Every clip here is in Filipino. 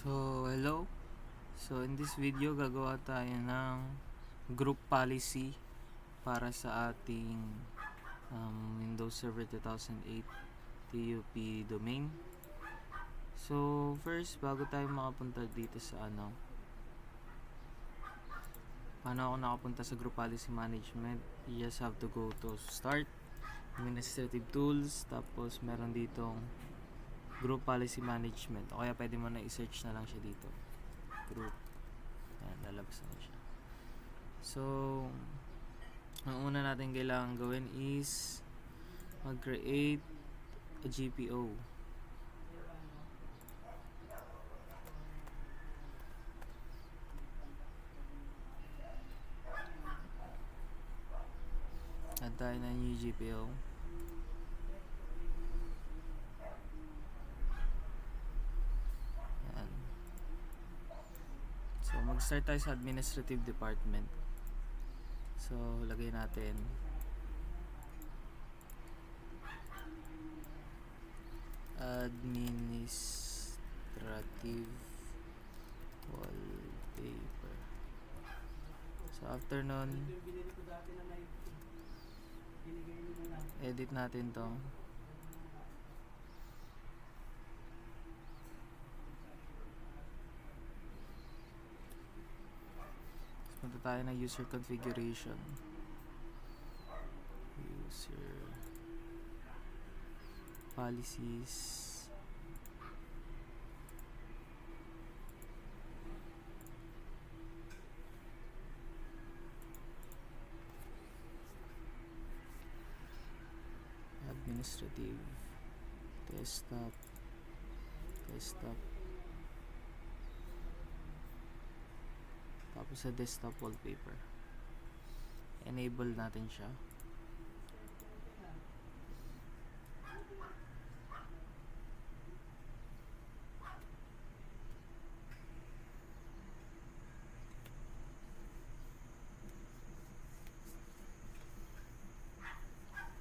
So, hello. So, in this video, gagawa tayo ng group policy para sa ating Windows Server 2008 TUP domain. So, first, bago tayo makapunta dito sa paano ako nakapunta sa group policy management, you just have to go to start, administrative tools, tapos meron ditong group policy management, o kaya pwede mo na i-search na lang siya dito, group. Ayan, lalabas na siya. So, ang una natin kailangan gawin is mag-create a GPO. Add tayo na new GPO. Ayan. So, mag-start tayo sa administrative department. So, lagay natin administrative wallpaper. So, after nun, edit natin to. Punta tayo na user configuration. User policies. Administrative. Desktop. Tapos sa desktop wallpaper, enable natin siya.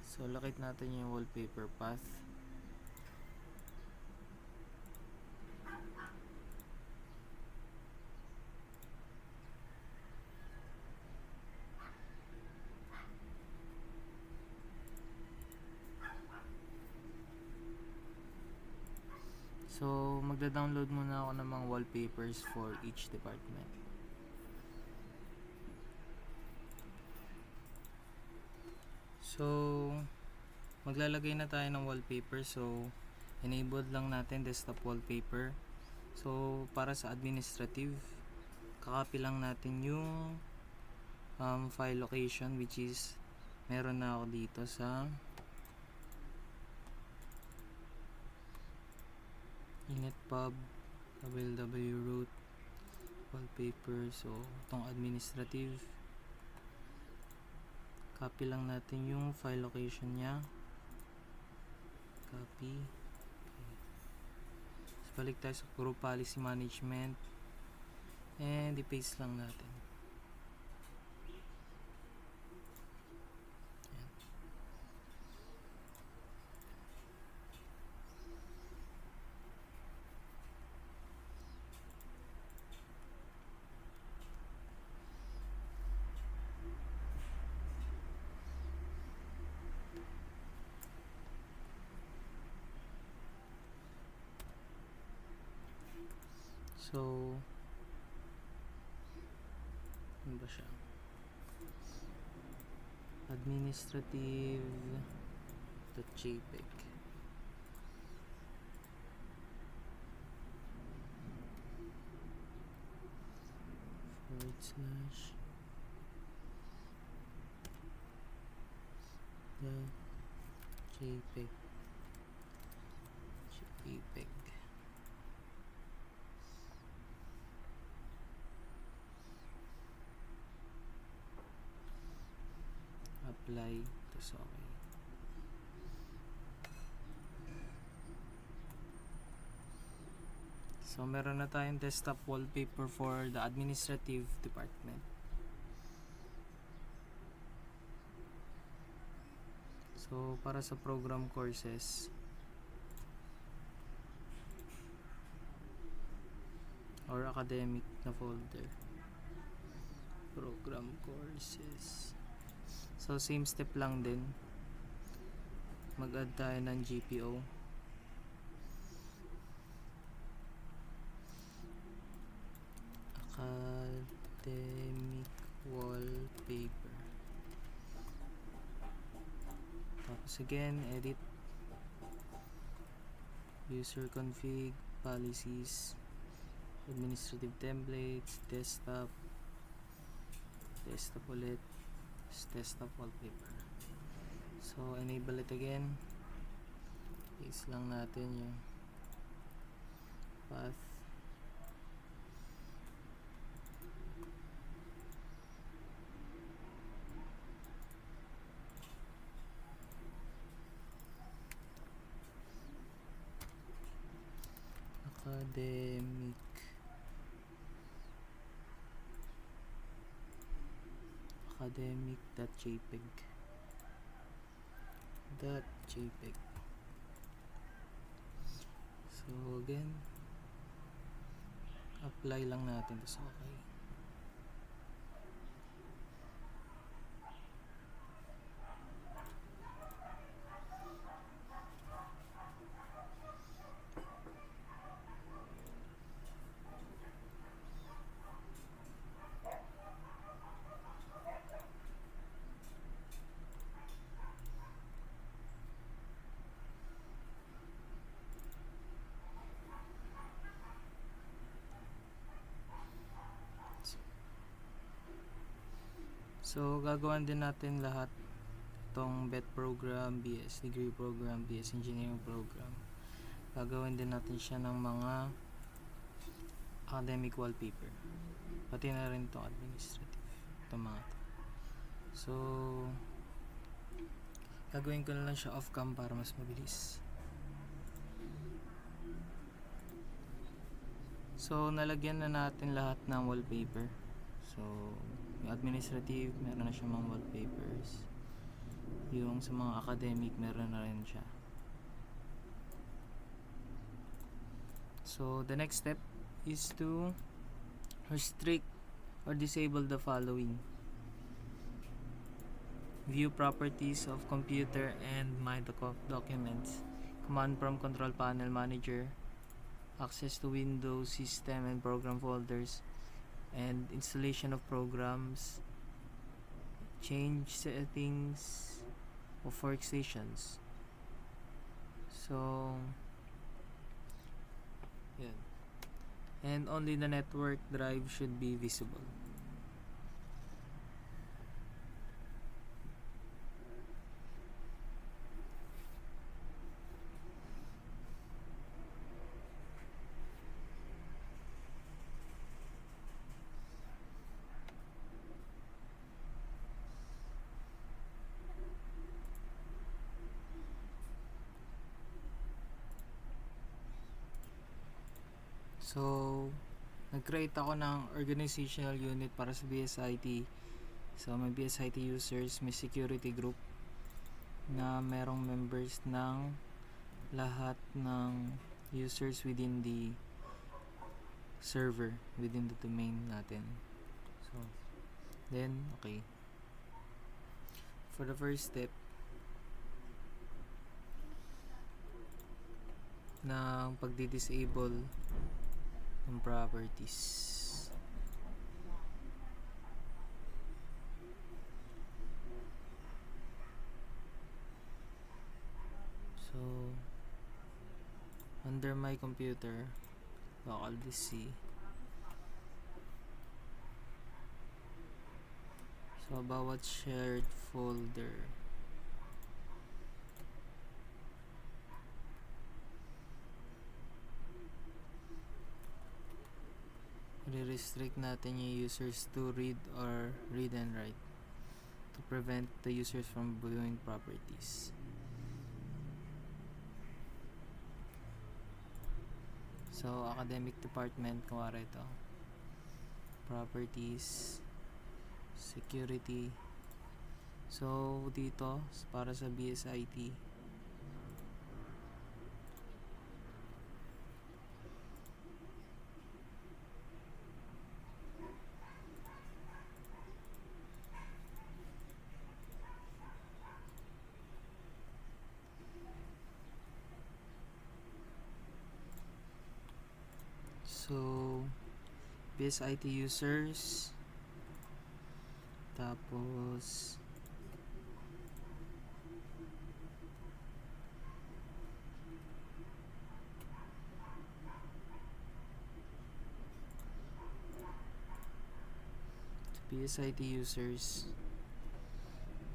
So, locate natin yung wallpaper path. So, magda-download muna ako ng mga wallpapers for each department. So, maglalagay na tayo ng wallpaper. So, enabled lang natin desktop wallpaper. So, para sa administrative, kakopy lang natin yung file location, which is meron na ako dito sa inetpub www root wallpaper. So, itong administrative, copy lang natin yung file location nya, copy. Okay. So, balik tayo sa group policy management and i-paste lang natin. So, ano ba siya? Administrative.jpg. /JPEG. Apply. Tapos okay. So, meron na tayong desktop wallpaper for the administrative department. So, para sa program courses, or academic na folder. Program courses. So same step lang din. Mag-add tayo ng GPO. Academic wallpaper. Tapos again, edit. User config, policies, administrative templates, desktop ulit, desktop wallpaper. So enable it again. Paste lang natin yung path. academic.jpg. So again, apply lang natin to sa okay. So gagawin din natin lahat itong BET program, BS degree program, BS engineering program. Gagawin din natin siya ng mga academic wallpaper. Pati na rin itong administrative. Itong mga to. So gagawin ko na lang siya off cam para mas mabilis. So nalagyan na natin lahat ng wallpaper. So yung administrative, meron na siya mga wallpapers. Yung sa mga academic, meron na rin siya. So the next step is to restrict or disable the following: view properties of computer and my documents, command prompt control panel manager, access to Windows system and program folders, and installation of programs, change settings of workstations. So yan. And only the network drive should be visible. So, nag-create ako ng organizational unit para sa BSIT. So, may BSIT users, may security group na merong members ng lahat ng users within the server, within the domain natin. So, then, okay. For the first step, ng pagdi-disable ng properties. So under my computer, local DC. So bawat shared folder, re-restrict natin yung users to read or read and write to prevent the users from viewing properties. So academic department, kuwari ito, properties, security. So dito para sa BSIT, So, BSIT users. Tapos, BSIT users.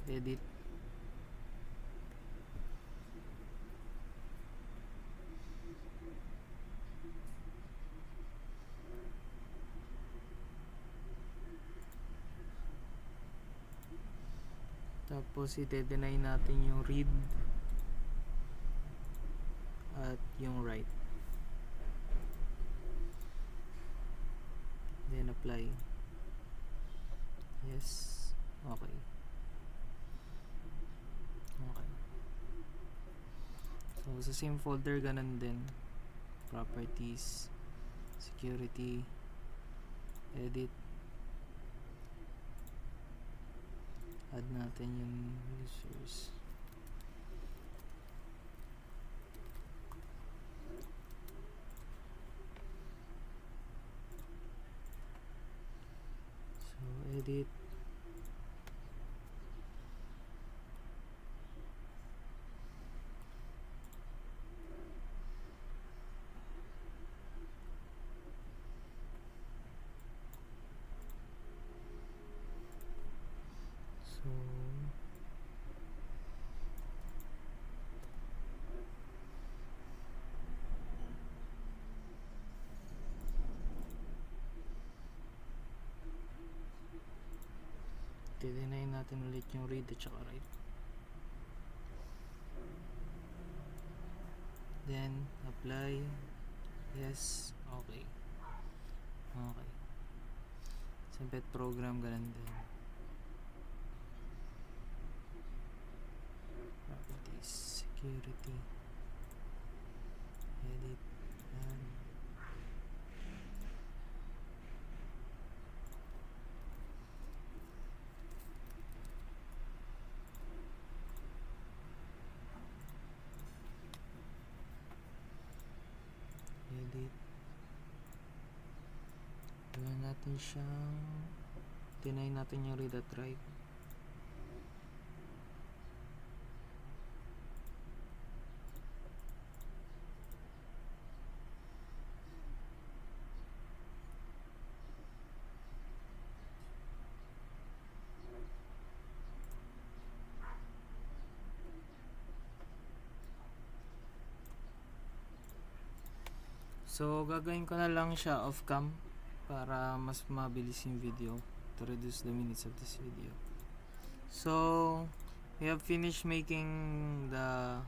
Edit. Tapos i-deny natin yung read at yung write. Then apply. Yes. Okay. Okay. So sa same folder ganun din. Properties, security, edit. Add natin yung users. So edit. So deny natin ulit yung read at saka write. Then apply. Yes. Okay. Okay. Sa pet program ganun din. Properties, security, edit, and edit. Gawin natin siyang deny natin yung read at write. So gagawin ko na lang siya off cam para mas mabilis yung video, to reduce the minutes of this video. So we have finished making the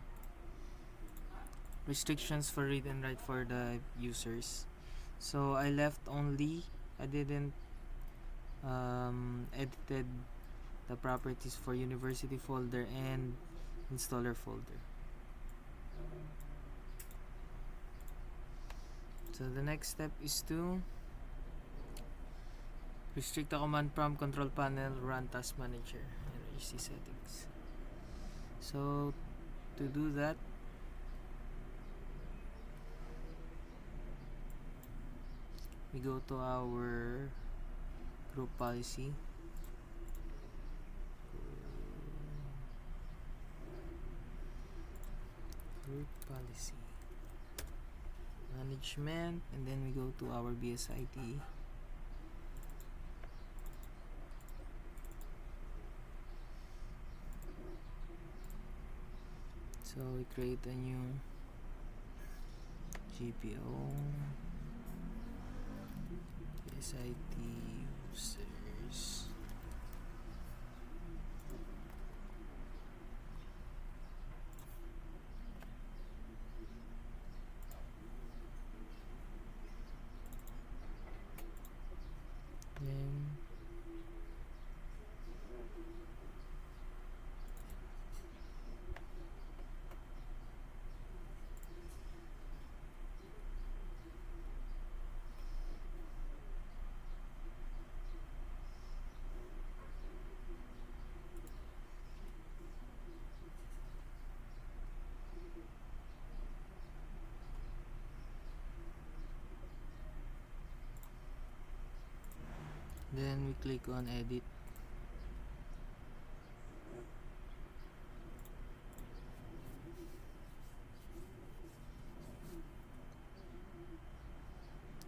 restrictions for read and write for the users. So I left only, I didn't edited the properties for university folder and installer folder. So the next step is to restrict the command prompt, control panel, run task manager, and RC settings. So to do that, we go to our group policy. Group policy. Management, and then we go to our BSIT. So we create a new GPO BSIT users. Then Then we click on edit.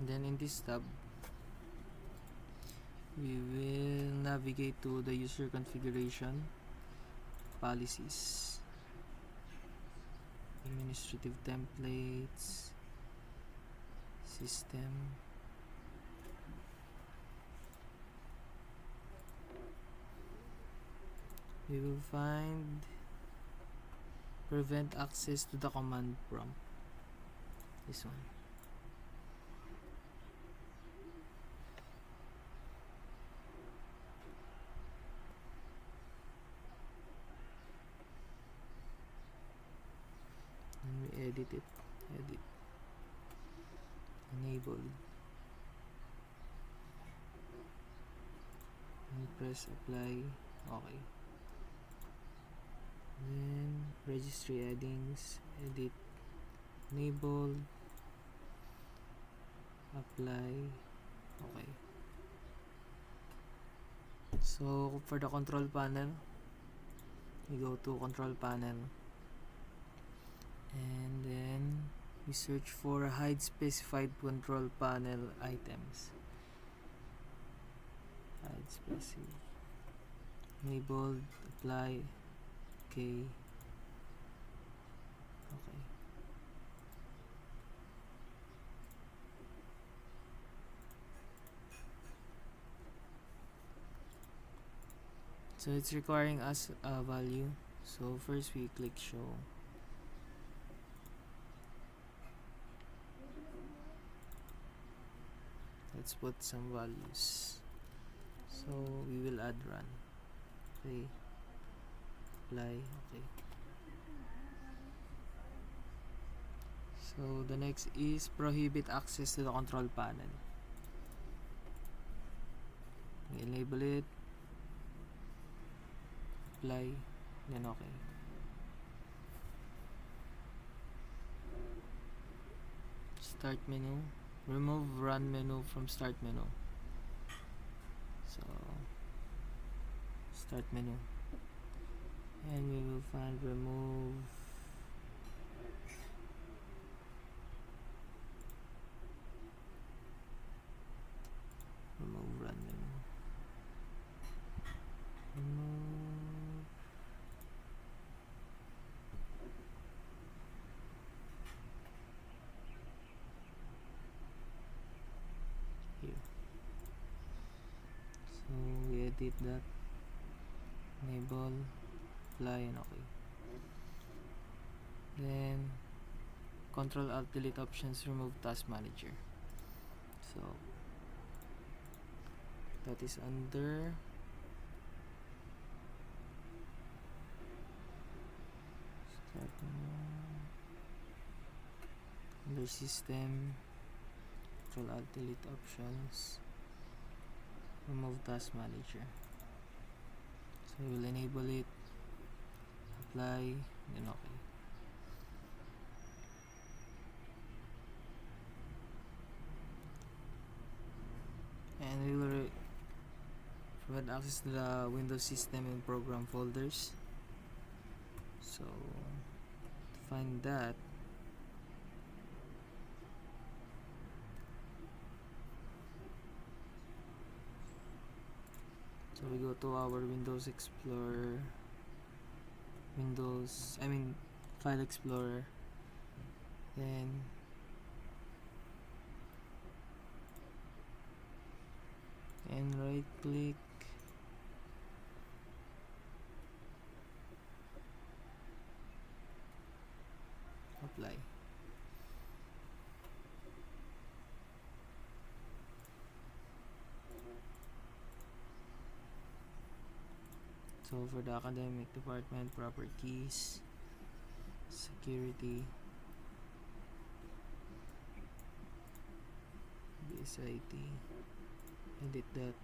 Then in this tab, we will navigate to the user configuration, policies, administrative templates, system. We will find prevent access to the command prompt. This one. And we edit it. Edit. Enable. And press apply. Okay. Then registry headings, edit, enable, apply. Okay. So for the control panel, we go to control panel, and then we search for hide specified control panel items. Hide specified, enabled, apply. Okay. Okay. So it's requiring us a value. So first we click show. Let's put some values. So we will add run. Okay. Apply. Okay. So the next is prohibit access to the control panel. We enable it. Apply. Then okay. Start menu. Remove run menu from start menu. So start menu. And we will find remove run menu. Remove here. So we edit that. Enable, apply, and okay. Then Control Alt Delete options, remove task manager. So that is under start menu, under system, Control Alt Delete options, remove task manager. So we will enable it, apply, then okay. And we will provide access to the Windows system and program folders. So to find that, so we go to our Windows Explorer, File Explorer, then and right click, apply. So for the academic department, properties, security, BSIT, edit that,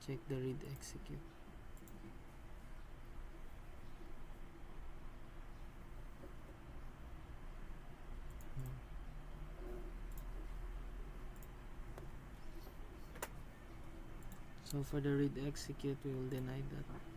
check the read execute. So for the read execute, we will deny that.